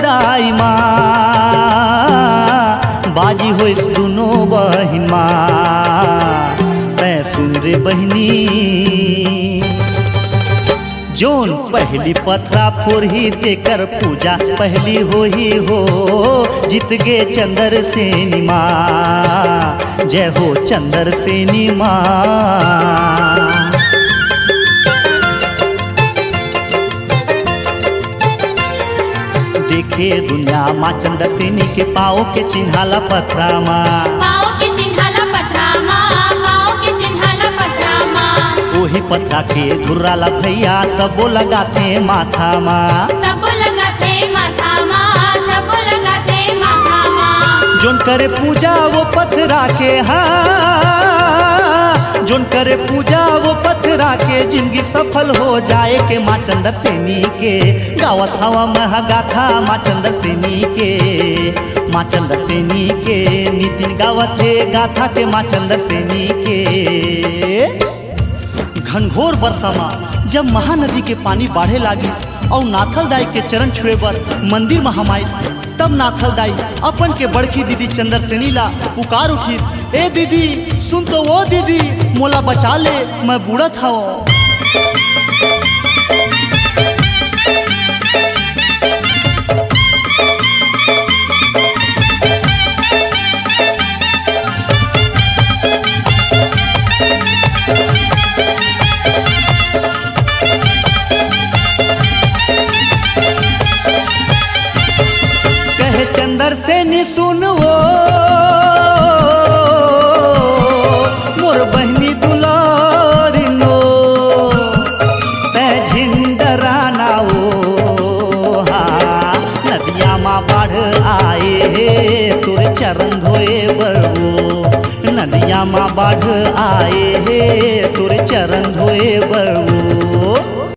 उड़ाई माँ बाजी होइस दुनो बहिन माँ तै सुन रे बहिनी जोन पहली पथरा फोरही तेकर पूजा पहली हो ही हो जीत गे चंदर सेनी माँ जय हो चंदर सेनी माँ। देखे दुनिया माँ चंदर सेनी के पाओ के चिन्हाला पथरा माँ पाओ के चिन्हाला पथरा माँ पाओ के चिन्हाला पथरा माँ वही पथरा के धुर्राला भैया सबो लगाते माथा माँ सबो लगाते माथा माँ सबो लगाते माथा माँ जोन करे पूजा वो पथरा के हाँ जोन करे पूजा वो पथरा के जिंदगी सफल हो जाए के माँ चंदर सेनी के गावत हवा महागाथा माँ चंदर सेनी के माँ चंदर सेनी के नितिन गावत है गाथा के माँ चंदर सेनी के। घनघोर बरसा में जब महानदी के पानी बाढ़े लागिस और नाथल दाई के चरण छुए बर मंदिर में हम आइस तब नाथल दाई अपन के बड़की दीदी चंदर सेनी ला पुकार उठिस, ए दीदी सुन तो वो दीदी मोला बचा ले मैं बूढ़ा था। चंदर सेनी सुन वो मोर बहनी दुलारी नो तै झिंडराना वो हाँ नदिया माँ बाढ़ आए हे तुर चरण धोए बरवो नदिया माँ बाढ़ आए हे तुर चरण धोए बरवो।